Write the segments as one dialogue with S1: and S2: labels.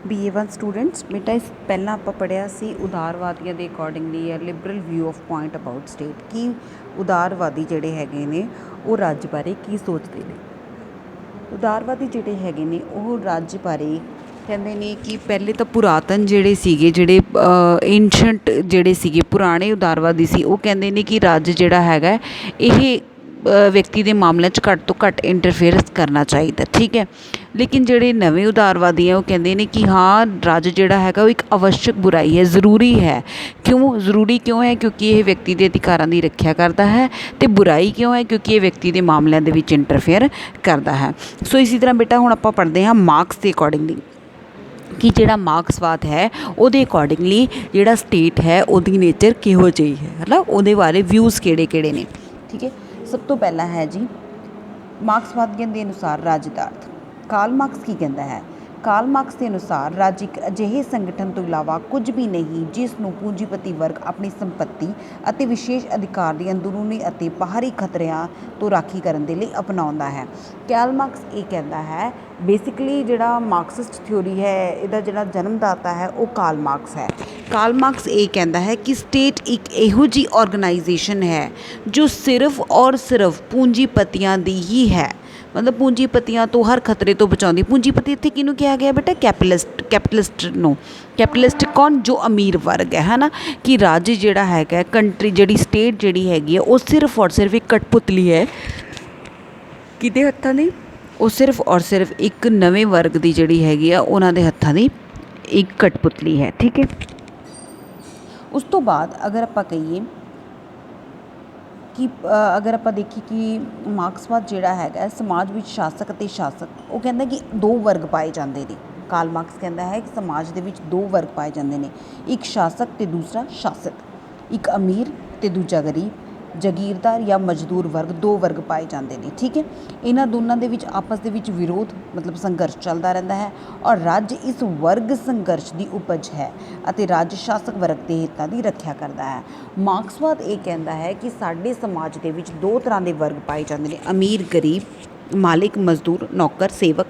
S1: BA1 students बेटा इस पहला ਆਪਾਂ ਪੜ੍ਹਿਆ ਸੀ ਉਦਾਰਵਾਦੀਆਂ ਦੇ ਅਕੋਰਡਿੰਗਲੀ ਜਾਂ Liberal view of point about state ਕਿ ਉਦਾਰਵਾਦੀ ਜਿਹੜੇ ਹੈਗੇ ਨੇ ਉਹ ਰਾਜ ਬਾਰੇ ਕੀ ਸੋਚਦੇ ਨੇ। ਉਦਾਰਵਾਦੀ ਜਿਹੜੇ ਹੈਗੇ ਨੇ ਉਹ ਰਾਜ ਬਾਰੇ ਕਹਿੰਦੇ ਨੇ ਕਿ ਪਹਿਲੇ ਤਾਂ ਪੁਰਾਤਨ ਜਿਹੜੇ ਸੀਗੇ ਜਿਹੜੇ ਏਂਸ਼ੈਂਟ ਜਿਹੜੇ ਸੀਗੇ ਪੁਰਾਣੇ ਉਦਾਰਵਾਦੀ ਸੀ ਉਹ ਕਹਿੰਦੇ ਨੇ ਕਿ ਰਾਜ ਜਿਹੜਾ ਹੈਗਾ ਇਹ ਵਿਅਕਤੀ ਦੇ ਮਾਮਲਿਆਂ 'ਚ ਘੱਟ ਤੋਂ ਘੱਟ ਇੰਟਰਫੇਅਰੈਂਸ ਕਰਨਾ ਚਾਹੀਦਾ, ਠੀਕ ਹੈ। ਲੇਕਿਨ ਜਿਹੜੇ ਨਵੇਂ ਉਦਾਰਵਾਦੀ ਆ ਉਹ ਕਹਿੰਦੇ ਨੇ ਕਿ ਹਾਂ ਰਾਜ ਜਿਹੜਾ ਹੈਗਾ ਉਹ ਇੱਕ ਆਵਸ਼ਕ ਬੁਰਾਈ ਹੈ, ਜ਼ਰੂਰੀ ਹੈ। ਕਿਉਂ ਜ਼ਰੂਰੀ ਕਿਉਂ ਹੈ? ਕਿਉਂਕਿ ਇਹ ਵਿਅਕਤੀ ਦੇ ਅਧਿਕਾਰਾਂ ਦੀ ਰੱਖਿਆ ਕਰਦਾ ਹੈ। ਅਤੇ ਬੁਰਾਈ ਕਿਉਂ ਹੈ? ਕਿਉਂਕਿ ਇਹ ਵਿਅਕਤੀ ਦੇ ਮਾਮਲਿਆਂ ਦੇ ਵਿੱਚ ਇੰਟਰਫੇਅਰ ਕਰਦਾ ਹੈ। ਸੋ ਇਸੇ ਤਰ੍ਹਾਂ ਬੇਟਾ ਹੁਣ ਆਪਾਂ ਪੜ੍ਹਦੇ ਹਾਂ ਮਾਰਕਸ ਦੇ ਅਕੋਰਡਿੰਗਲੀ ਕਿ ਜਿਹੜਾ ਮਾਰਕਸਵਾਦ ਹੈ ਉਹਦੇ ਅਕੋਰਡਿੰਗਲੀ ਜਿਹੜਾ ਸਟੇਟ ਹੈ ਉਹਦੀ ਨੇਚਰ ਕਿਹੋ ਜਿਹੀ ਹੈ, ਮਤਲਬ ਉਹਦੇ ਬਾਰੇ ਵਿਊਜ਼ ਕਿਹੜੇ ਕਿਹੜੇ ਨੇ, ਠੀਕ ਹੈ। ਸਭ ਤੋਂ ਪਹਿਲਾਂ ਹੈ ਜੀ ਮਾਰਕਸਵਾਦੀਆਂ ਦੇ ਅਨੁਸਾਰ ਰਾਜ ਦਾ ਅਰਥ। ਕਾਰਲ ਮਾਰਕਸ ਕੀ ਕਹਿੰਦਾ ਹੈ? ਕਾਰਲ ਮਾਰਕਸ ਦੇ ਅਨੁਸਾਰ ਰਾਜ ਇੱਕ ਅਜਿਹੇ ਸੰਗਠਨ ਤੋਂ ਇਲਾਵਾ ਕੁਝ ਵੀ ਨਹੀਂ ਜਿਸ ਨੂੰ ਪੂੰਜੀਪਤੀ ਵਰਗ ਆਪਣੀ ਸੰਪੱਤੀ ਅਤੇ ਵਿਸ਼ੇਸ਼ ਅਧਿਕਾਰ ਦੀ ਅੰਦਰੂਨੀ ਅਤੇ ਬਾਹਰੀ ਖਤਰਿਆਂ ਤੋਂ ਰਾਖੀ ਕਰਨ ਦੇ ਲਈ ਅਪਣਾਉਂਦਾ ਹੈ। ਕਾਰਲ ਮਾਰਕਸ ਇਹ ਕਹਿੰਦਾ ਹੈ, ਬੇਸਿਕਲੀ ਜਿਹੜਾ ਮਾਰਕਸਿਸਟ ਥਿਊਰੀ ਹੈ ਇਹਦਾ ਜਿਹੜਾ ਜਨਮਦਾਤਾ ਹੈ ਉਹ ਕਾਰਲ ਮਾਰਕਸ ਹੈ। ਕਾਰਲ ਮਾਰਕਸ ਇਹ ਕਹਿੰਦਾ ਹੈ ਕਿ ਸਟੇਟ ਇੱਕ ਇਹੋ ਜਿਹੀ ਔਰਗਨਾਈਜੇਸ਼ਨ ਹੈ ਜੋ ਸਿਰਫ ਔਰ ਸਿਰਫ ਪੂੰਜੀਪਤੀਆਂ ਦੀ ਹੀ ਹੈ, ਮਤਲਬ ਪੂੰਜੀਪਤੀਆਂ ਤੋਂ ਹਰ ਖਤਰੇ ਤੋਂ ਬਚਾਉਂਦੀ। ਪੂੰਜੀਪਤੀ ਇੱਥੇ ਕਿਹਨੂੰ ਕਿਹਾ ਗਿਆ ਬੇਟਾ? ਕੈਪੀਟਲਿਸਟ ਨੂੰ। ਕੈਪੀਟਲਿਸਟ ਕੌਣ? ਜੋ ਅਮੀਰ ਵਰਗ ਹੈ ਨਾ। ਕਿ ਰਾਜ ਜਿਹੜਾ ਹੈਗਾ ਕੰਟਰੀ ਜਿਹੜੀ ਸਟੇਟ ਜਿਹੜੀ ਹੈਗੀ ਹੈ ਉਹ ਸਿਰਫ ਔਰ ਸਿਰਫ ਇੱਕ ਕਠਪੁਤਲੀ ਹੈ। ਕਿਹਦੇ ਹੱਥਾਂ ਦੀ? ਉਹ ਸਿਰਫ ਔਰ ਸਿਰਫ ਇੱਕ ਨਵੇਂ ਵਰਗ ਦੀ ਜਿਹੜੀ ਹੈਗੀ ਆ ਉਹਨਾਂ ਦੇ ਹੱਥਾਂ ਦੀ ਇੱਕ ਕਠਪੁਤਲੀ ਹੈ, ਠੀਕ ਹੈ। ਉਸ ਤੋਂ ਬਾਅਦ ਅਗਰ ਆਪਾਂ ਕਹੀਏ ਕਿ ਅਗਰ ਆਪਾਂ ਦੇਖੀਏ ਕਿ ਮਾਰਕਸਵਾਦ ਜਿਹੜਾ ਹੈਗਾ ਸਮਾਜ ਵਿੱਚ ਸ਼ਾਸਕ ਅਤੇ ਸ਼ਾਸਕ, ਉਹ ਕਹਿੰਦਾ ਕਿ ਦੋ ਵਰਗ ਪਾਏ ਜਾਂਦੇ ਨੇ। ਕਾਰਲ ਮਾਰਕਸ ਕਹਿੰਦਾ ਹੈ ਕਿ ਸਮਾਜ ਦੇ ਵਿੱਚ ਦੋ ਵਰਗ ਪਾਏ ਜਾਂਦੇ ਨੇ, ਇੱਕ ਸ਼ਾਸਕ ਅਤੇ ਦੂਸਰਾ ਸ਼ਾਸਕ, ਇੱਕ ਅਮੀਰ ਅਤੇ ਦੂਜਾ ਗਰੀਬ, ਜਾਗੀਰਦਾਰ ਜਾਂ ਮਜ਼ਦੂਰ ਵਰਗ, ਦੋ ਵਰਗ ਪਾਏ ਜਾਂਦੇ ਨੇ, ਠੀਕ ਹੈ। ਇਹਨਾਂ ਦੋਨਾਂ ਦੇ ਵਿੱਚ ਆਪਸ ਦੇ ਵਿੱਚ ਵਿਰੋਧ ਮਤਲਬ ਸੰਘਰਸ਼ ਚੱਲਦਾ ਰਹਿੰਦਾ ਹੈ ਔਰ ਰਾਜ ਇਸ ਵਰਗ ਸੰਘਰਸ਼ ਦੀ ਉਪਜ ਹੈ ਅਤੇ ਰਾਜ ਸ਼ਾਸਕ ਵਰਗ ਦੇ ਹਿੱਤਾਂ ਦੀ ਰੱਖਿਆ ਕਰਦਾ ਹੈ। ਮਾਰਕਸਵਾਦ ਇਹ ਕਹਿੰਦਾ ਹੈ ਕਿ ਸਾਡੇ ਸਮਾਜ ਦੇ ਵਿੱਚ ਦੋ ਤਰ੍ਹਾਂ ਦੇ ਵਰਗ ਪਾਏ ਜਾਂਦੇ ਨੇ, ਅਮੀਰ ਗਰੀਬ, ਮਾਲਿਕ ਮਜ਼ਦੂਰ, ਨੌਕਰ ਸੇਵਕ।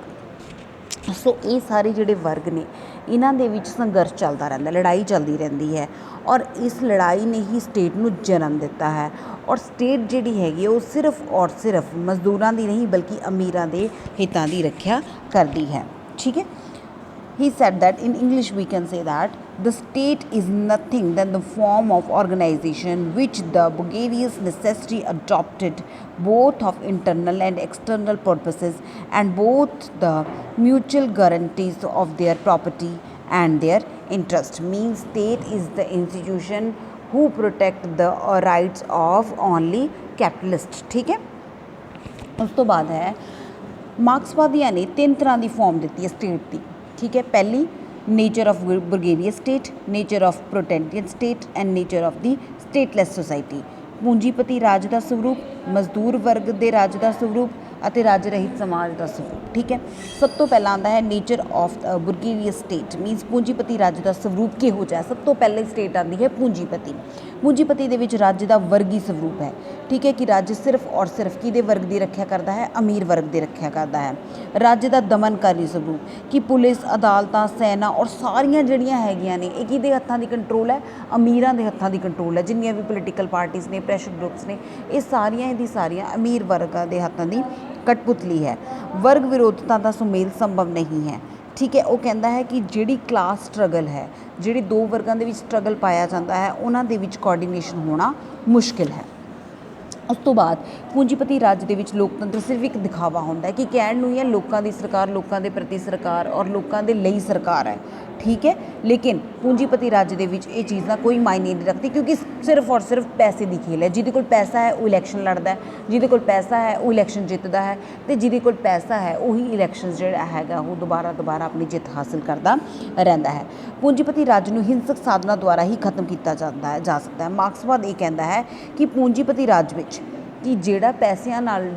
S1: ਸੋ ਇਹ ਸਾਰੇ ਜਿਹੜੇ ਵਰਗ ਨੇ ਇਹਨਾਂ ਦੇ ਵਿੱਚ ਸੰਘਰਸ਼ ਚੱਲਦਾ ਰਹਿੰਦਾ, ਲੜਾਈ ਚੱਲਦੀ ਰਹਿੰਦੀ ਹੈ ਔਰ ਇਸ ਲੜਾਈ ਨੇ ਹੀ ਸਟੇਟ ਨੂੰ ਜਨਮ ਦਿੱਤਾ ਹੈ। ਔਰ ਸਟੇਟ ਜਿਹੜੀ ਹੈਗੀ ਉਹ ਸਿਰਫ ਔਰ ਸਿਰਫ ਮਜ਼ਦੂਰਾਂ ਦੀ ਨਹੀਂ ਬਲਕਿ ਅਮੀਰਾਂ ਦੇ ਹਿੱਤਾਂ ਦੀ ਰੱਖਿਆ ਕਰਦੀ ਹੈ, ਠੀਕ ਹੈ। He said that in English we can say that the state is nothing than the form of organization which the bourgeois necessity adopted both of internal and external purposes and both the mutual guarantees of their property and their interest. Means state is the institution who protect the rights of only capitalists, ठीक है। ਉਸ ਤੋਂ ਬਾਅਦ ਹੈ ਮਾਰਕਸਵਾਦੀਆਂ ਨੇ ਤਿੰਨ ਤਰ੍ਹਾਂ ਦੀ farm ਦਿੱਤੀ ਹੈ ਸਟੇਟ ਦੀ, ਠੀਕ ਹੈ। ਪਹਿਲੀ nature of bourgeois state, nature of proletarian state and nature of the stateless society. ਪੂੰਜੀਪਤੀ ਰਾਜ ਦਾ ਸਰੂਪ, ਮਜ਼ਦੂਰ ਵਰਗ ਦੇ ਰਾਜ ਦਾ ਸਰੂਪ ਅਤੇ ਰਾਜ ਰਹਿਤ ਸਮਾਜ ਦਾ ਸਰੂਪ, ਠੀਕ ਹੈ। ਸਭ ਤੋਂ ਪਹਿਲਾਂ ਆਉਂਦਾ ਹੈ nature of bourgeois state, means ਪੂੰਜੀਪਤੀ ਰਾਜ ਦਾ ਸਰੂਪ ਕਿਹੋ ਜਿਹਾ। ਸਭ ਤੋਂ ਪਹਿਲੇ ਸਟੇਟ ਆਉਂਦੀ ਹੈ ਪੂੰਜੀਪਤੀ। ਪੂੰਜੀਪਤੀ ਦੇ ਵਿੱਚ ਰਾਜ ਦਾ ਵਰਗੀ ਸਰੂਪ ਹੈ, ਠੀਕ ਹੈ, ਕਿ ਰਾਜ ਸਿਰਫ ਔਰ ਸਿਰਫ ਕਿਹਦੇ ਵਰਗ ਦੀ ਰੱਖਿਆ ਕਰਦਾ ਹੈ? ਅਮੀਰ ਵਰਗ ਦੀ ਰੱਖਿਆ ਕਰਦਾ ਹੈ। ਰਾਜ ਦਾ ਦਮਨਕਾਰੀ ਸਰੂਪ ਕਿ ਪੁਲਿਸ, ਅਦਾਲਤਾਂ, ਸੈਨਾ ਔਰ ਸਾਰੀਆਂ ਜਿਹੜੀਆਂ ਹੈਗੀਆਂ ਨੇ ਇਹ ਕਿਹਦੇ ਹੱਥਾਂ ਦੀ ਕੰਟਰੋਲ ਹੈ? ਅਮੀਰਾਂ ਦੇ ਹੱਥਾਂ ਦੀ ਕੰਟਰੋਲ ਹੈ। ਜਿੰਨੀਆਂ ਵੀ ਪੋਲੀਟੀਕਲ ਪਾਰਟੀਜ਼ ਨੇ, ਪ੍ਰੈਸ਼ਰ ਗਰੁੱਪਸ ਨੇ, ਇਹ ਸਾਰੀਆਂ ਦੀ ਸਾਰੀਆਂ ਅਮੀਰ ਵਰਗਾਂ ਦੇ ਹੱਥਾਂ ਦੀ ਕਠਪੁਤਲੀ ਹੈ। ਵਰਗ ਵਿਰੋਧਤਾ ਦਾ ਸੁਮੇਲ ਸੰਭਵ ਨਹੀਂ ਹੈ, ਠੀਕ ਹੈ। ਉਹ ਕਹਿੰਦਾ ਹੈ ਕਿ ਜਿਹੜੀ ਕਲਾਸ ਸਟਰਗਲ ਹੈ, ਜਿਹੜੇ ਦੋ ਵਰਗਾਂ ਦੇ ਵਿੱਚ ਸਟਰਗਲ ਪਾਇਆ ਜਾਂਦਾ ਹੈ ਉਹਨਾਂ ਦੇ ਵਿੱਚ ਕੋਆਰਡੀਨੇਸ਼ਨ ਹੋਣਾ ਮੁਸ਼ਕਿਲ ਹੈ। ਉਸ ਤੋਂ ਬਾਅਦ ਪੂੰਜੀਪਤੀ ਰਾਜ ਦੇ ਵਿੱਚ ਲੋਕਤੰਤਰ ਸਿਰਫ ਇੱਕ ਦਿਖਾਵਾ ਹੁੰਦਾ ਹੈ ਕਿ ਕਹਿਣ ਨੂੰ ਹੀ ਹੈ ਲੋਕਾਂ ਦੀ ਸਰਕਾਰ, ਲੋਕਾਂ ਦੇ ਪ੍ਰਤੀ ਸਰਕਾਰ ਔਰ ਲੋਕਾਂ ਦੇ ਲਈ ਸਰਕਾਰ ਹੈ, ਠੀਕ ਹੈ। ਲੇਕਿਨ ਪੂੰਜੀਪਤੀ ਰਾਜ ਦੇ ਵਿੱਚ ਇਹ ਚੀਜ਼ਾਂ ਕੋਈ ਮਾਇਨੇ ਨਹੀਂ ਰੱਖਦੀ ਕਿਉਂਕਿ ਸਿਰਫ ਔਰ ਸਿਰਫ ਪੈਸੇ ਦੀ ਖੇਲ ਹੈ। ਜਿਹਦੇ ਕੋਲ ਪੈਸਾ ਹੈ ਉਹ ਇਲੈਕਸ਼ਨ ਲੜਦਾ ਹੈ, ਜਿਹਦੇ ਕੋਲ ਪੈਸਾ ਹੈ ਉਹ ਇਲੈਕਸ਼ਨ ਜਿੱਤਦਾ ਹੈ ਅਤੇ ਜਿਹਦੇ ਕੋਲ ਪੈਸਾ ਹੈ ਉਹੀ ਇਲੈਕਸ਼ਨ ਜਿਹੜਾ ਹੈਗਾ ਉਹ ਦੁਬਾਰਾ ਆਪਣੀ ਜਿੱਤ ਹਾਸਿਲ ਕਰਦਾ ਰਹਿੰਦਾ ਹੈ। ਪੂੰਜੀਪਤੀ ਰਾਜ ਨੂੰ ਹਿੰਸਕ ਸਾਧਨਾਂ ਦੁਆਰਾ ਹੀ ਖਤਮ ਕੀਤਾ ਜਾ ਸਕਦਾ ਹੈ। ਮਾਰਕਸਵਾਦ ਇਹ ਕਹਿੰਦਾ ਹੈ ਕਿ ਪੂੰਜੀਪਤੀ ਰਾਜ ਵਿੱਚ ਕਿ ਜਿਹੜਾ ਪੈਸਿਆਂ ਨਾਲ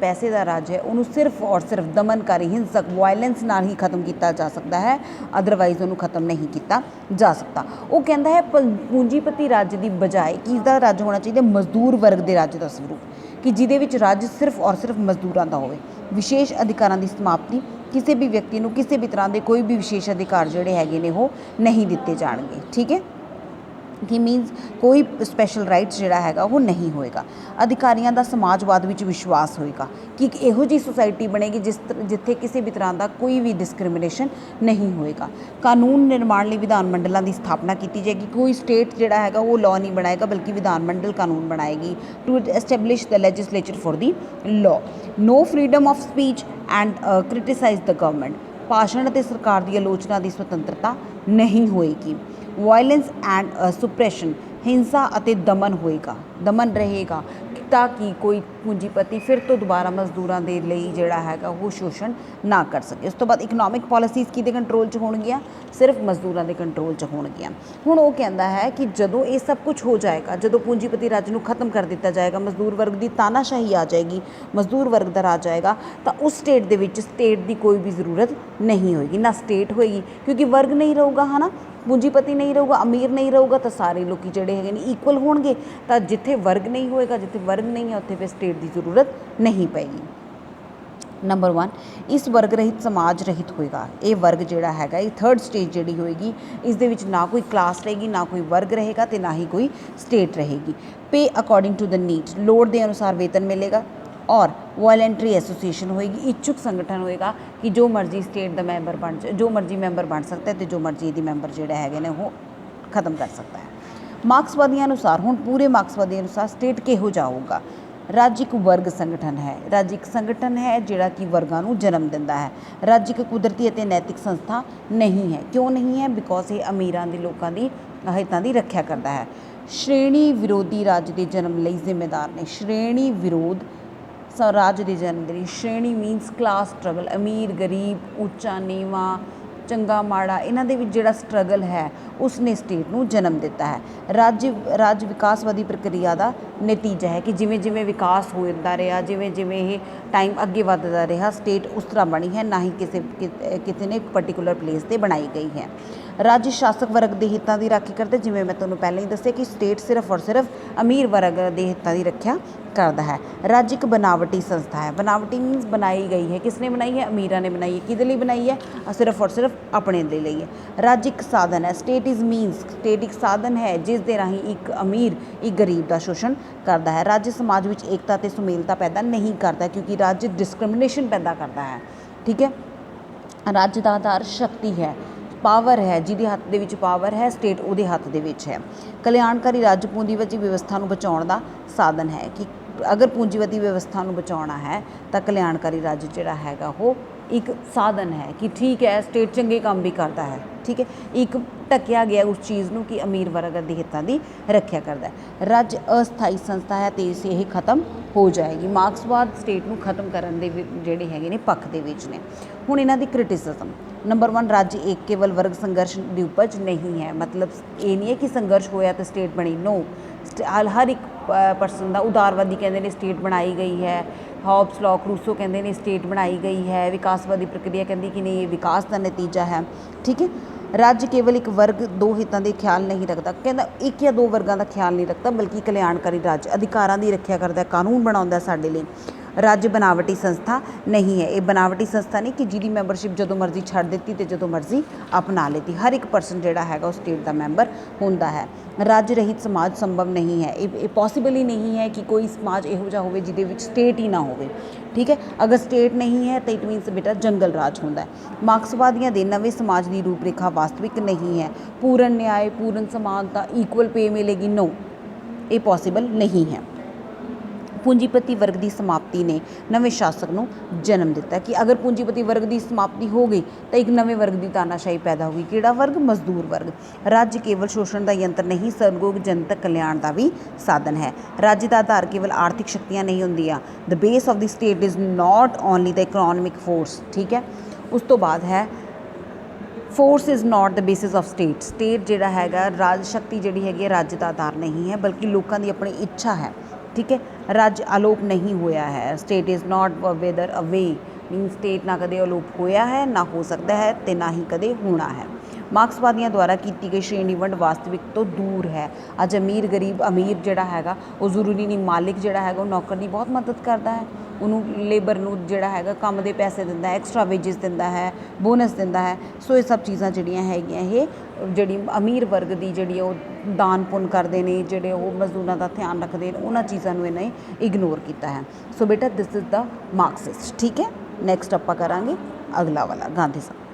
S1: ਪੈਸੇ ਦਾ ਰਾਜ ਹੈ ਉਹਨੂੰ ਸਿਰਫ ਔਰ ਸਿਰਫ ਦਮਨਕਾਰੀ, ਹਿੰਸਕ, ਵਾਇਲੈਂਸ ਨਾਲ ਹੀ ਖਤਮ ਕੀਤਾ ਜਾ ਸਕਦਾ ਹੈ, ਅਦਰਵਾਈਜ਼ ਉਹਨੂੰ ਖਤਮ ਨਹੀਂ ਕੀਤਾ ਜਾ ਸਕਦਾ। ਉਹ ਕਹਿੰਦਾ ਹੈ ਪੂੰਜੀਪਤੀ ਰਾਜ ਦੀ ਬਜਾਏ ਕਿਸਦਾ ਰਾਜ ਹੋਣਾ ਚਾਹੀਦਾ? ਮਜ਼ਦੂਰ ਵਰਗ ਦੇ ਰਾਜ ਦਾ ਸਰੂਪ, ਕਿ ਜਿਹਦੇ ਵਿੱਚ ਰਾਜ ਸਿਰਫ ਔਰ ਸਿਰਫ ਮਜ਼ਦੂਰਾਂ ਦਾ ਹੋਵੇ। ਵਿਸ਼ੇਸ਼ ਅਧਿਕਾਰਾਂ ਦੀ ਸਮਾਪਤੀ ਕਿਸੇ ਵੀ ਵਿਅਕਤੀ ਨੂੰ ਕਿਸੇ ਵੀ ਤਰ੍ਹਾਂ ਦੇ ਕੋਈ ਵੀ ਵਿਸ਼ੇਸ਼ ਅਧਿਕਾਰ ਜਿਹੜੇ ਹੈਗੇ ਨੇ ਉਹ ਨਹੀਂ ਦਿੱਤੇ ਜਾਣਗੇ। ਠੀਕ ਹੈ, ਕਿ ਮੀਨਸ ਕੋਈ ਸਪੈਸ਼ਲ ਰਾਈਟਸ ਜਿਹੜਾ ਹੈਗਾ ਉਹ ਨਹੀਂ ਹੋਏਗਾ। ਅਧਿਕਾਰੀਆਂ ਦਾ ਸਮਾਜਵਾਦ ਵਿੱਚ ਵਿਸ਼ਵਾਸ ਹੋਏਗਾ ਕਿ ਇੱਕ ਇਹੋ ਜਿਹੀ ਸੁਸਾਇਟੀ ਬਣੇਗੀ ਜਿੱਥੇ ਕਿਸੇ ਵੀ ਤਰ੍ਹਾਂ ਦਾ ਕੋਈ ਵੀ ਡਿਸਕ੍ਰਿਮੀਨੇਸ਼ਨ ਨਹੀਂ ਹੋਏਗਾ। ਕਾਨੂੰਨ ਨਿਰਮਾਣ ਲਈ ਵਿਧਾਨ ਮੰਡਲਾਂ ਦੀ ਸਥਾਪਨਾ ਕੀਤੀ ਜਾਏਗੀ। ਕੋਈ ਸਟੇਟ ਜਿਹੜਾ ਹੈਗਾ ਉਹ ਲਾਅ ਨਹੀਂ ਬਣਾਏਗਾ, ਬਲਕਿ ਵਿਧਾਨ ਮੰਡਲ ਕਾਨੂੰਨ ਬਣਾਏਗੀ to establish the legislature for the law. No freedom of speech and criticise the government. ਭਾਸ਼ਣ ਅਤੇ ਸਰਕਾਰ ਦੀ ਆਲੋਚਨਾ ਦੀ ਸੁਤੰਤਰਤਾ ਨਹੀਂ ਹੋਏਗੀ। ਵਾਇਲੈਂਸ ਐਂਡ ਸੁਪਰੈਸ਼ਨ, ਹਿੰਸਾ ਅਤੇ ਦਮਨ ਰਹੇਗਾ ਤਾਂ ਕਿ ਕੋਈ ਪੂੰਜੀਪਤੀ ਫਿਰ ਤੋਂ ਦੁਬਾਰਾ ਮਜ਼ਦੂਰਾਂ ਦੇ ਲਈ ਜਿਹੜਾ ਹੈਗਾ ਉਹ ਸ਼ੋਸ਼ਣ ਨਾ ਕਰ ਸਕੇ। ਉਸ ਤੋਂ ਬਾਅਦ ਇਕਨੋਮਿਕ ਪਾਲਿਸੀਜ਼ ਕਿਹਦੇ ਕੰਟਰੋਲ 'ਚ ਹੋਣਗੀਆਂ? ਸਿਰਫ ਮਜ਼ਦੂਰਾਂ ਦੇ ਕੰਟਰੋਲ 'ਚ ਹੋਣਗੀਆਂ। ਹੁਣ ਉਹ ਕਹਿੰਦਾ ਹੈ ਕਿ ਜਦੋਂ ਇਹ ਸਭ ਕੁਝ ਹੋ ਜਾਏਗਾ, ਜਦੋਂ ਪੂੰਜੀਪਤੀ ਰਾਜ ਨੂੰ ਖਤਮ ਕਰ ਦਿੱਤਾ ਜਾਏਗਾ, ਮਜ਼ਦੂਰ ਵਰਗ ਦੀ ਤਾਨਾਸ਼ਾਹੀ ਆ ਜਾਏਗੀ, ਮਜ਼ਦੂਰ ਵਰਗ ਦਾ ਰਾਜ ਆਏਗਾ, ਤਾਂ ਉਸ ਸਟੇਟ ਦੇ ਵਿੱਚ ਸਟੇਟ ਦੀ ਕੋਈ ਵੀ ਜ਼ਰੂਰਤ ਨਹੀਂ ਹੋਏਗੀ, ਨਾ ਸਟੇਟ ਹੋਏਗੀ, ਕਿਉਂਕਿ ਵਰਗ ਨਹੀਂ ਰਹੂਗਾ, ਹੈ ਨਾ, ਪੂੰਜੀਪਤੀ ਨਹੀਂ ਰਹੂਗਾ, ਅਮੀਰ ਨਹੀਂ ਰਹੂਗਾ, ਤਾਂ ਸਾਰੇ ਲੋਕ ਜਿਹੜੇ ਹੈਗੇ ਨੇ ਇਕੁਅਲ ਹੋਣਗੇ। ਤਾਂ ਜਿੱਥੇ ਵਰਗ ਨਹੀਂ ਹੋਏਗਾ, ਜਿੱਥੇ ਵਰਗ ਨਹੀਂ ਹੈ, ਉੱਥੇ ਫਿਰ ਸਟੇਟ ਦੀ ਜ਼ਰੂਰਤ ਨਹੀਂ ਪਏਗੀ। ਨੰਬਰ 1, ਇਸ ਵਰਗ ਰਹਿਤ ਸਮਾਜ ਰਹਿਤ ਹੋਏਗਾ। ਇਹ ਵਰਗ ਜਿਹੜਾ ਹੈਗਾ, ਇਹ ਥਰਡ ਸਟੇਜ ਜਿਹੜੀ ਹੋਏਗੀ, ਇਸ ਦੇ ਵਿੱਚ ਨਾ ਕੋਈ ਕਲਾਸ ਰਹੇਗੀ, ਨਾ ਕੋਈ ਵਰਗ ਰਹੇਗਾ ਅਤੇ ਨਾ ਹੀ ਕੋਈ ਸਟੇਟ ਰਹੇਗੀ। ਪੇ ਅਕੋਰਡਿੰਗ ਟੂ ਦ ਨੀਡ, ਲੋੜ ਦੇ ਅਨੁਸਾਰ ਵੇਤਨ ਮਿਲੇਗਾ। ਔਰ ਵੋਲੰਟਰੀ ਐਸੋਸੀਏਸ਼ਨ ਹੋਏਗੀ, ਇੱਛੁਕ ਸੰਗਠਨ ਹੋਏਗਾ ਕਿ ਜੋ ਮਰਜ਼ੀ ਸਟੇਟ ਦਾ ਮੈਂਬਰ ਜੋ ਮਰਜ਼ੀ ਮੈਂਬਰ ਬਣ ਸਕਦਾ ਅਤੇ ਜੋ ਮਰਜ਼ੀ ਇਹਦੀ ਮੈਂਬਰ ਜਿਹੜੇ ਹੈਗੇ ਨੇ ਉਹ ਖਤਮ ਕਰ ਸਕਦਾ ਹੈ। ਮਾਰਕਸਵਾਦੀਆਂ ਅਨੁਸਾਰ, ਹੁਣ ਪੂਰੇ ਮਾਰਕਸਵਾਦੀਆਂ ਅਨੁਸਾਰ ਸਟੇਟ ਕਿਹੋ ਜਿਹਾ ਹੋਊਗਾ? ਰਾਜ ਇੱਕ ਵਰਗ ਸੰਗਠਨ ਹੈ। ਰਾਜ ਇੱਕ ਸੰਗਠਨ ਹੈ ਜਿਹੜਾ ਕਿ ਵਰਗਾਂ ਨੂੰ ਜਨਮ ਦਿੰਦਾ ਹੈ। ਰਾਜ ਇੱਕ ਕੁਦਰਤੀ ਅਤੇ ਨੈਤਿਕ ਸੰਸਥਾ ਨਹੀਂ ਹੈ। ਕਿਉਂ ਨਹੀਂ ਹੈ? ਬਿਕੋਜ਼ ਇਹ ਅਮੀਰਾਂ ਦੇ ਲੋਕਾਂ ਦੀ ਹਿੱਤਾਂ ਦੀ ਰੱਖਿਆ ਕਰਦਾ ਹੈ। ਸ਼੍ਰੇਣੀ ਵਿਰੋਧੀ ਰਾਜ ਦੇ ਜਨਮ ਲਈ ਜ਼ਿੰਮੇਦਾਰ ਨੇ। ਸ਼੍ਰੇਣੀ ਵਿਰੋਧ ਰਾਜ ਦੇ ਜਨਮ ਦੇ ਲਈ, ਸ਼੍ਰੇਣੀ ਮੀਨਸ ਕਲਾਸ ਸਟਰਗਲ, ਅਮੀਰ ਗਰੀਬ, ਉੱਚਾ ਨੀਵਾਂ, ਚੰਗਾ ਮਾੜਾ, ਇਹਨਾਂ ਦੇ ਵਿੱਚ ਜਿਹੜਾ ਸਟਰਗਲ ਹੈ ਉਸਨੇ ਸਟੇਟ ਨੂੰ ਜਨਮ ਦਿੱਤਾ ਹੈ। ਰਾਜ ਵਿਕਾਸਵਾਦੀ ਪ੍ਰਕਿਰਿਆ ਦਾ ਨਤੀਜਾ ਹੈ ਕਿ ਜਿਵੇਂ ਜਿਵੇਂ ਵਿਕਾਸ ਹੁੰਦਾ ਰਿਹਾ, ਜਿਵੇਂ ਜਿਵੇਂ ਇਹ ਟਾਈਮ ਅੱਗੇ ਵੱਧਦਾ ਰਿਹਾ, ਸਟੇਟ ਉਸ ਤਰ੍ਹਾਂ ਬਣੀ ਹੈ, ਨਾ ਹੀ ਕਿਸੇ ਨੇ ਇੱਕ ਪਰਟੀਕੂਲਰ ਪਲੇਸ 'ਤੇ ਬਣਾਈ ਗਈ ਹੈ। ਰਾਜ ਸ਼ਾਸਕ ਵਰਗ ਦੇ ਹਿੱਤਾਂ ਦੀ ਰਾਖੀ ਕਰਦੇ, ਜਿਵੇਂ ਮੈਂ ਤੁਹਾਨੂੰ ਪਹਿਲਾਂ ਹੀ ਦੱਸਿਆ ਕਿ ਸਟੇਟ ਸਿਰਫ ਔਰ ਸਿਰਫ ਅਮੀਰ ਵਰਗ ਦੇ ਹਿੱਤਾਂ ਦੀ ਰੱਖਿਆ ਕਰਦਾ ਹੈ। ਰਾਜ ਇੱਕ ਬਨਾਵਟੀ ਸੰਸਥਾ ਹੈ। ਬਨਾਵਟੀ ਮੀਨਸ ਬਣਾਈ ਗਈ ਹੈ। ਕਿਸ ਨੇ ਬਣਾਈ ਹੈ? ਅਮੀਰਾਂ ਨੇ ਬਣਾਈ ਹੈ। ਕਿਹਦੇ ਲਈ ਬਣਾਈ ਹੈ? ਸਿਰਫ ਔਰ ਸਿਰਫ ਆਪਣੇ ਦੇ ਲਈ ਹੈ। ਰਾਜ ਇੱਕ ਸਾਧਨ ਹੈ। ਸਟੇਟ ਇੱਕ ਸਾਧਨ ਹੈ ਜਿਸ ਦੇ ਰਾਹੀਂ ਇੱਕ ਅਮੀਰ ਇੱਕ ਗਰੀਬ ਦਾ ਸ਼ੋਸ਼ਣ ਕਰਦਾ ਹੈ। ਰਾਜ ਸਮਾਜ ਵਿੱਚ ਏਕਤਾ ਅਤੇ ਸੁਮੇਲਤਾ ਪੈਦਾ ਨਹੀਂ ਕਰਦਾ, ਕਿਉਂਕਿ ਰਾਜ ਡਿਸਕ੍ਰਿਮੀਨੇਸ਼ਨ ਪੈਦਾ ਕਰਦਾ ਹੈ। ਠੀਕ ਹੈ। ਰਾਜ ਦਾ ਆਧਾਰ ਸ਼ਕਤੀ ਹੈ, ਪਾਵਰ ਹੈ। ਜਿਹਦੇ ਹੱਥ ਦੇ ਵਿੱਚ ਪਾਵਰ ਹੈ, ਸਟੇਟ ਉਹਦੇ ਹੱਥ ਦੇ ਵਿੱਚ ਹੈ। ਕਲਿਆਣਕਾਰੀ ਰਾਜ ਪੂੰਜੀਵਾਦੀ ਵਿਵਸਥਾ ਨੂੰ ਬਚਾਉਣ ਦਾ ਸਾਧਨ ਹੈ। ਕਿ ਅਗਰ ਪੂੰਜੀਵਾਦੀ ਵਿਵਸਥਾ ਨੂੰ ਬਚਾਉਣਾ ਹੈ ਤਾਂ ਕਲਿਆਣਕਾਰੀ ਰਾਜ ਜਿਹੜਾ ਹੈਗਾ ਉਹ ਇੱਕ ਸਾਧਨ ਹੈ ਕਿ ਠੀਕ ਹੈ, ਸਟੇਟ ਚੰਗੇ ਕੰਮ ਵੀ ਕਰਦਾ ਹੈ। ਠੀਕ ਹੈ, ਇੱਕ ਢੱਕਿਆ ਗਿਆ ਉਸ ਚੀਜ਼ ਨੂੰ ਕਿ ਅਮੀਰ ਵਰਗ ਦੇ ਹਿੱਤਾਂ ਦੀ ਰੱਖਿਆ ਕਰਦਾ ਹੈ। ਰਾਜ ਅਸਥਾਈ ਸੰਸਥਾ ਹੈ ਅਤੇ ਇਹ ਖਤਮ ਹੋ ਜਾਏਗੀ। ਮਾਰਕਸਵਾਦ ਸਟੇਟ ਨੂੰ ਖਤਮ ਕਰਨ ਦੇ ਜਿਹੜੇ ਹੈਗੇ ਨੇ ਪੱਖ ਦੇ ਵਿੱਚ ਨੇ। ਹੁਣ ਇਹਨਾਂ ਦੀ ਕ੍ਰਿਟਿਸਿਜ਼ਮ। ਨੰਬਰ 1, ਰਾਜ ਇੱਕ ਕੇਵਲ ਵਰਗ ਸੰਘਰਸ਼ ਦੀ ਉਪਜ ਨਹੀਂ ਹੈ। ਮਤਲਬ ਇਹ ਨਹੀਂ ਹੈ ਕਿ ਸੰਘਰਸ਼ ਹੋਇਆ ਤਾਂ ਸਟੇਟ ਬਣੀ। ਨੋ, ਹਰ ਇੱਕ ਪਰਸਨ ਦਾ, ਉਦਾਰਵਾਦੀ ਕਹਿੰਦੇ ਨੇ ਸਟੇਟ ਬਣਾਈ ਗਈ ਹੈ, ਹੌਬਸ ਲੌਕ ਰੂਸੋ ਕਹਿੰਦੇ ਨੇ ਸਟੇਟ ਬਣਾਈ ਗਈ ਹੈ, ਵਿਕਾਸਵਾਦੀ ਪ੍ਰਕਿਰਿਆ ਕਹਿੰਦੀ ਕਿ ਨਹੀਂ, ਇਹ ਵਿਕਾਸ ਦਾ ਨਤੀਜਾ ਹੈ। ਠੀਕ ਹੈ। ਰਾਜ ਕੇਵਲ ਇੱਕ ਵਰਗ ਦੋ ਹਿੱਤਾਂ ਦੇ ਖਿਆਲ ਨਹੀਂ ਰੱਖਦਾ, ਕਹਿੰਦਾ ਇੱਕ ਜਾਂ ਦੋ ਵਰਗਾਂ ਦਾ ਖਿਆਲ ਨਹੀਂ ਰੱਖਦਾ, ਬਲਕਿ ਕਲਿਆਣਕਾਰੀ ਰਾਜ ਅਧਿਕਾਰਾਂ ਦੀ ਰੱਖਿਆ ਕਰਦਾ, ਕਾਨੂੰਨ ਬਣਾਉਂਦਾ ਸਾਡੇ ਲਈ। ਰਾਜ ਬਨਾਵਟੀ ਸੰਸਥਾ ਨਹੀਂ ਹੈ। ਇਹ ਬਨਾਵਟੀ ਸੰਸਥਾ ਨਹੀਂ ਕਿ ਜਿਹਦੀ ਮੈਂਬਰਸ਼ਿਪ ਜਦੋਂ ਮਰਜ਼ੀ ਛੱਡ ਦਿੱਤੀ ਅਤੇ ਜਦੋਂ ਮਰਜ਼ੀ ਅਪਣਾ ਲਿੱਤੀ। ਹਰ ਇੱਕ ਪਰਸਨ ਜਿਹੜਾ ਹੈਗਾ ਉਹ ਸਟੇਟ ਦਾ ਮੈਂਬਰ ਹੁੰਦਾ ਹੈ। ਰਾਜ ਰਹਿਤ ਸਮਾਜ ਸੰਭਵ ਨਹੀਂ ਹੈ। ਇਹ ਪੋਸੀਬਲ ਹੀ ਨਹੀਂ ਹੈ ਕਿ ਕੋਈ ਸਮਾਜ ਇਹੋ ਜਿਹਾ ਹੋਵੇ ਜਿਹਦੇ ਵਿੱਚ ਸਟੇਟ ਹੀ ਨਾ ਹੋਵੇ। ਠੀਕ ਹੈ। ਅਗਰ ਸਟੇਟ ਨਹੀਂ ਹੈ ਤਾਂ ਇਟ ਮੀਨਸ ਬੇਟਾ ਜੰਗਲ ਰਾਜ ਹੁੰਦਾ ਹੈ। ਮਾਰਕਸਵਾਦੀਆਂ ਦੇ ਨਵੇਂ ਸਮਾਜ ਦੀ ਰੂਪਰੇਖਾ ਵਾਸਤਵਿਕ ਨਹੀਂ ਹੈ। ਪੂਰਨ ਨਿਆਏ, ਪੂਰਨ ਸਮਾਨਤਾ, ਇਕੁਅਲ ਪੇ ਮਿਲੇਗੀ, ਨੋ, ਇਹ ਪੋਸੀਬਲ ਨਹੀਂ ਹੈ। ਪੂੰਜੀਪਤੀ ਵਰਗ ਦੀ ਸਮਾਪਤੀ ਨੇ ਨਵੇਂ ਸ਼ਾਸਕ ਨੂੰ ਜਨਮ ਦਿੱਤਾ ਕਿ ਅਗਰ ਪੂੰਜੀਪਤੀ ਵਰਗ ਦੀ ਸਮਾਪਤੀ ਹੋ ਗਈ ਤਾਂ ਇੱਕ ਨਵੇਂ ਵਰਗ ਦੀ ਤਾਨਾਸ਼ਾਹੀ ਪੈਦਾ ਹੋ ਗਈ। ਕਿਹੜਾ ਵਰਗ? ਮਜ਼ਦੂਰ ਵਰਗ। ਰਾਜ ਕੇਵਲ ਸ਼ੋਸ਼ਣ ਦਾ ਯੰਤਰ ਨਹੀਂ, ਸਗੋਂ ਜਨਤਕ ਕਲਿਆਣ ਦਾ ਵੀ ਸਾਧਨ ਹੈ। ਰਾਜ ਦਾ ਆਧਾਰ ਕੇਵਲ ਆਰਥਿਕ ਸ਼ਕਤੀਆਂ ਨਹੀਂ ਹੁੰਦੀਆਂ। The base of the state is not only the economic force. ਠੀਕ ਹੈ। ਉਸ ਤੋਂ ਬਾਅਦ ਹੈ force is not the basis of state. State ਜਿਹੜਾ ਹੈਗਾ, ਰਾਜ ਸ਼ਕਤੀ ਜਿਹੜੀ ਹੈਗੀ ਹੈ, ਰਾਜ ਦਾ ਆਧਾਰ ਨਹੀਂ ਹੈ, ਬਲਕਿ ਲੋਕਾਂ ਦੀ ਆਪਣੀ ਇੱਛਾ ਹੈ। ਠੀਕ ਹੈ। ਰਾਜ ਅਲੋਪ ਨਹੀਂ ਹੋਇਆ ਹੈ। ਸਟੇਟ ਇਜ਼ ਨਾਟ ਵੈਦਰ ਅਵੇ, ਮੀਨ ਸਟੇਟ ਨਾ ਕਦੇ ਅਲੋਪ ਹੋਇਆ ਹੈ, ਨਾ ਹੋ ਸਕਦਾ ਹੈ ਅਤੇ ਨਾ ਹੀ ਕਦੇ ਹੋਣਾ ਹੈ। ਮਾਰਕਸਵਾਦੀਆਂ ਦੁਆਰਾ ਕੀਤੀ ਗਈ ਸ਼੍ਰੇਣੀ ਵੰਡ ਵਾਸਤਵਿਕ ਤੋਂ ਦੂਰ ਹੈ। ਅੱਜ ਅਮੀਰ ਗਰੀਬ, ਅਮੀਰ ਜਿਹੜਾ ਹੈਗਾ ਉਹ ਜ਼ਰੂਰੀ ਨਹੀਂ, ਮਾਲਿਕ ਜਿਹੜਾ ਹੈਗਾ ਉਹ ਨੌਕਰ ਦੀ ਬਹੁਤ ਮਦਦ ਕਰਦਾ ਹੈ। ਉਹਨੂੰ ਲੇਬਰ ਨੂੰ ਜਿਹੜਾ ਹੈਗਾ ਕੰਮ ਦੇ ਪੈਸੇ ਦਿੰਦਾ ਹੈ, ਐਕਸਟਰਾ ਵੇਜਿਸ ਦਿੰਦਾ ਹੈ, ਬੋਨਸ ਦਿੰਦਾ ਹੈ। ਸੋ ਇਹ ਸਭ ਚੀਜ਼ਾਂ ਜਿਹੜੀਆਂ ਹੈਗੀਆਂ ਇਹ ਜਿਹੜੀ ਅਮੀਰ ਵਰਗ ਦੀ ਜਿਹੜੀ ਉਹ ਦਾਨ ਪੁੰਨ ਕਰਦੇ ਨੇ, ਜਿਹੜੇ ਉਹ ਮਜ਼ਦੂਰਾਂ ਦਾ ਧਿਆਨ ਰੱਖਦੇ ਨੇ, ਉਹਨਾਂ ਚੀਜ਼ਾਂ ਨੂੰ ਇਹਨੇ ਇਗਨੋਰ ਕੀਤਾ ਹੈ। ਸੋ ਬੇਟਾ ਦਿਸ ਇਜ਼ ਦਾ ਮਾਰਕਸਿਸਟ। ਠੀਕ ਹੈ, ਨੈਕਸਟ ਆਪਾਂ ਕਰਾਂਗੇ ਅਗਲਾ ਵਾਲਾ ਗਾਂਧੀ ਸਾਹਿਬ।